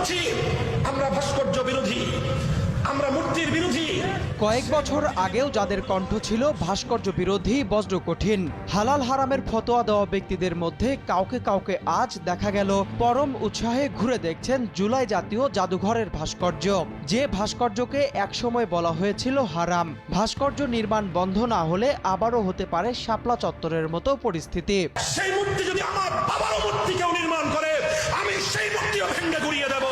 বলছি আমরা ভাস্কর্য বিরোধী, আমরা মূর্তির বিরোধী। কয়েক বছর আগেও যাদের কণ্ঠ ছিল ভাস্কর্য বিরোধী বজ্র কঠিন, হালাল হারামের ফতোয়া দেওয়া ব্যক্তিদের মধ্যে কাউকে কাউকে আজ দেখা গেল পরম উৎসাহে ঘুরে দেখছেন জুলাই জাতীয় জাদুঘরের ভাস্কর্য। যে ভাস্কর্যকে একসময় বলা হয়েছিল হারাম, ভাস্কর্য নির্মাণ বন্ধ না হলে আবারও হতে পারে শাপলা চত্বরের মতো পরিস্থিতি। সেই মূর্তি যদি আমার বাবার মূর্তি কেউ নির্মাণ করে, আমি সেই মূর্তিও ভেঙে গুড়িয়ে দেব।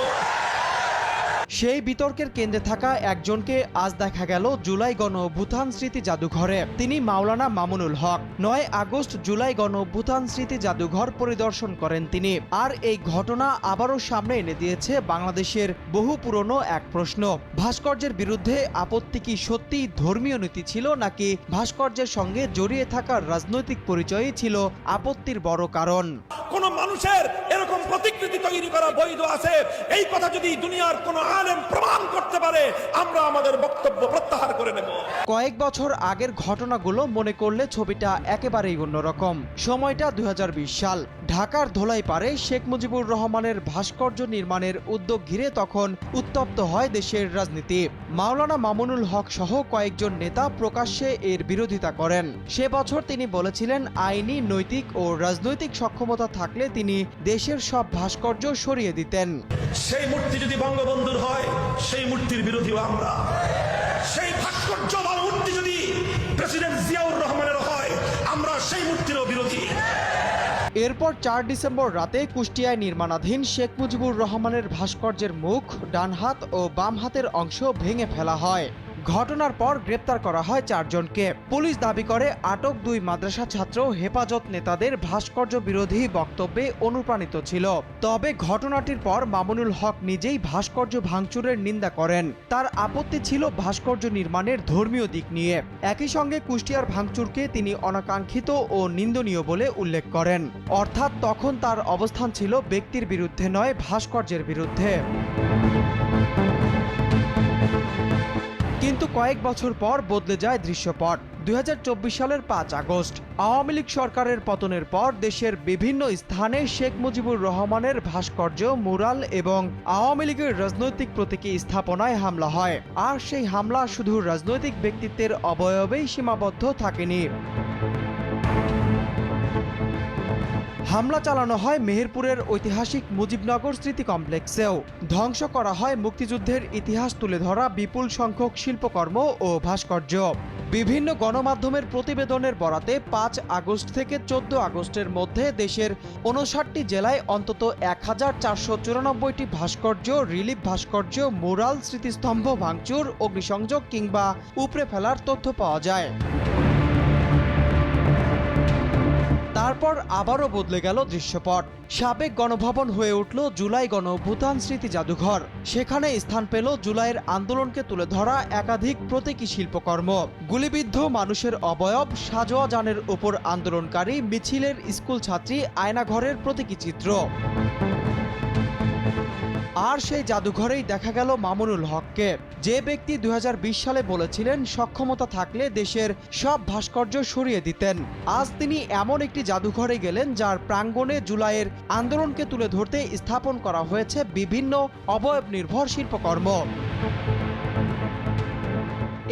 সেই বিতর্কের কেন্দ্রে থাকা একজনকে আজ দেখা গেল জুলাই গণ অভ্যুত্থান স্মৃতি জাদুঘরে। তিনি মাওলানা মামুনুল হক। ৯ আগস্ট জুলাই গণ অভ্যুত্থান স্মৃতি জাদুঘর পরিদর্শন করেন তিনি। আর এই ঘটনা আবারও সামনে এনে দিয়েছে বাংলাদেশের বহু পুরনো এক প্রশ্ন। ভাস্কর্যের বিরুদ্ধে আপত্তি কি সত্যি ধর্মীয় নীতি ছিল, নাকি ভাস্কর্যের সঙ্গে জড়িয়ে থাকার রাজনৈতিক পরিচয়ই ছিল আপত্তির বড় কারণ? কোন মানুষের এরকম প্রতিকৃতি তৈরি করা বৈধ আছে, এই কথা যদি দুনিয়ার কোন আলেম প্রমাণ করতে পারে, আমরা আমাদের বক্তব্য প্রত্যাহার করে নেব। কয়েক বছর আগের ঘটনাগুলো মনে করলে ছবিটা একেবারেই অন্যরকম। সময়টা 2020 সাল। ঢাকার ধোলাইপাড়ে শেখ মুজিবুর রহমানের ভাস্কর্য নির্মাণের উদ্যোগ ঘিরে তখন উত্তপ্ত হয় দেশের রাজনীতি। মাওলানা মামুনুল হক সহ কয়েকজন নেতা প্রকাশ্যে এর বিরোধিতা করেন। সে বছর তিনি বলেছিলেন, আইনি, নৈতিক ও রাজনৈতিক সক্ষমতা থাকলে তিনি দেশের সব ভাস্কর্য সরিয়ে দিতেন। সেই মূর্তি যদি বঙ্গবন্ধুর হয়, সেই মূর্তির বিরোধীও আমরা। সেই ভাস্কর্য বা মূর্তি যদি প্রেসিডেন্ট জিয়াউর রহমানের হয়, আমরা সেই মূর্তিরও বিরোধী। এরপর 4 ডিসেম্বর রাতে কুষ্টিয়ায় নির্মাণাধীন শেখ মুজিবুর রহমানের ভাস্কর্যের মুখ, ডান হাত ও বাম হাতের অংশ ভেঙে ফেলা হয়। ঘটনার পর গ্রেপ্তার করা হয় 4 জনকে। পুলিশ দাবি করে আটক 2 মাদ্রাসা ছাত্র হেফাজত নেতাদের ভাস্কর্য বিরোধী বক্তব্যে অনুপ্রাণিত ছিল। তবে ঘটনাটির পর মামুনুল হক নিজেই ভাস্কর্য ভাঙচুরের নিন্দা করেন। তার আপত্তি ছিল ভাস্কর্য নির্মাণের ধর্মীয় দিক নিয়ে। একই সঙ্গে কুষ্টিয়ার ভাঙচুরকে তিনি অনাকাঙ্ক্ষিত ও নিন্দনীয় বলে উল্লেখ করেন। অর্থাৎ তখন তার অবস্থান ছিল ব্যক্তির বিরুদ্ধে নয়, ভাস্কর্যের বিরুদ্ধে। কিন্তু কয়েক বছর পর বদলে যায় দৃশ্যপট। 2024 সালের 5 আগস্ট আওয়ামী লীগ সরকারের পতনের পর দেশের বিভিন্ন স্থানে শেখ মুজিবুর রহমানের ভাস্কর্য, মুরাল এবং আওয়ামী লীগের রাজনৈতিক প্রতীকী স্থাপনায় হামলা হয়। আর সেই হামলা শুধু রাজনৈতিক ব্যক্তিত্বের অবয়বেই সীমাবদ্ধ থাকেনি। হামলা চালানো হয় মেহেরপুরের ঐতিহাসিক মুজিবনগর স্মৃতি কমপ্লেক্সেও। ধ্বংস করা হয় মুক্তিযুদ্ধের ইতিহাস তুলে ধরা বিপুল সংখ্যক শিল্পকর্ম ও ভাস্কর্য। বিভিন্ন গণমাধ্যমের প্রতিবেদনের বরাতে 5 আগস্ট থেকে 14 আগস্টের মধ্যে দেশের 59টি জেলায় অন্তত 1494টি ভাস্কর্য, রিলিফ ভাস্কর্য, মুরাল, স্মৃতিস্তম্ভ ভাঙচুর, অগ্নিসংযোগ কিংবা উপড়ে ফেলার তথ্য পাওয়া যায়। তারপর আবারও বদলে গেল দৃশ্যপট। সাবেক গণভবন হয়ে উঠল জুলাই গণ অভ্যুত্থান স্মৃতি জাদুঘর। সেখানে স্থান পেল জুলাইয়ের আন্দোলনকে তুলে ধরা একাধিক প্রতীকী শিল্পকর্ম, গুলিবিদ্ধ মানুষের অবয়ব, সাজোয়া যানের উপর আন্দোলনকারী, মিছিলের স্কুল ছাত্রী, আয়নাঘরের প্রতীকী চিত্র। আর সেই জাদুঘরেই দেখা গেল মামুনুল হককে, যে ব্যক্তি 2020 সালে বলেছিলেন সক্ষমতা থাকলে দেশের সব ভাস্কর্য সরিয়ে দিতেন। আজ তিনি এমন একটি জাদুঘরে গেলেন যার প্রাঙ্গণে জুলাইয়ের আন্দোলনকে তুলে ধরতে স্থাপন করা হয়েছে বিভিন্ন অবয়ব নির্ভর শিল্পকর্ম।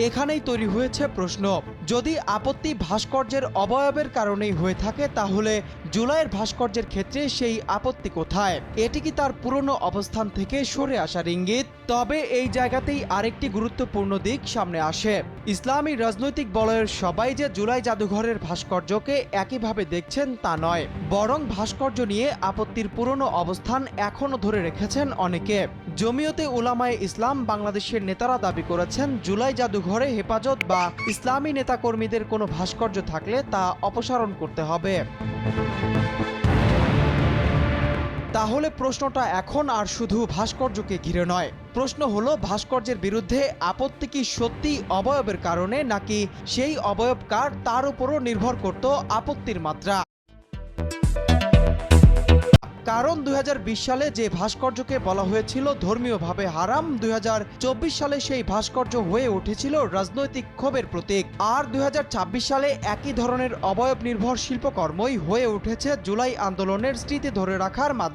এখানেই তৈরি হয়েছে প্রশ্ন, যদি আপত্তি ভাস্কর্যের অবয়বের কারণেই হয়ে থাকে, তাহলে জুলাইয়ের ভাস্কর্যের ক্ষেত্রে সেই আপত্তি কোথায়? এটি কি তার পুরনো অবস্থান থেকে সরে আসার ইঙ্গিত? তবে এই জায়গাতেই আরেকটি গুরুত্বপূর্ণ দিক সামনে আসে। ইসলামী রাজনৈতিক বলয়ের সবাই যে জুলাই জাদুঘরের ভাস্কর্যকে একইভাবে দেখছেন তা নয়, বরং ভাস্কর্য নিয়ে আপত্তির পুরনো অবস্থান এখনও ধরে রেখেছেন অনেকে। জমিয়তে উলামায়ে ইসলাম বাংলাদেশের নেতারা দাবি করেছেন, জুলাই জাদুঘরে হেফাজত বা ইসলামী নেতাকর্মীদের কোনো ভাস্কর্য থাকলে তা অপসারণ করতে হবে। তাহলে প্রশ্নটা এখন আর শুধু ভাস্কর্যকে ঘিরে নয়। প্রশ্ন হলো, ভাস্কর্যের বিরুদ্ধে আপত্তি কি সত্যি অবয়বের কারণে, নাকি সেই অবয়ব কার তার উপরও নির্ভর করত আপত্তির মাত্রা? কারণ 2020 সালে যে ভাস্কর্যকে বলা হয়েছিল ধর্মীয়ভাবে হারাম, 2024 সালে সেই ভাস্কর্য হয়ে উঠেছিল রাজনৈতিক ক্ষোভের প্রতীক। আর 2026 সালে একই ধরনের অবয়ব নির্ভর শিল্পকর্মই হয়ে উঠেছে জুলাই আন্দোলনের স্মৃতি ধরে রাখার মাধ্যমে।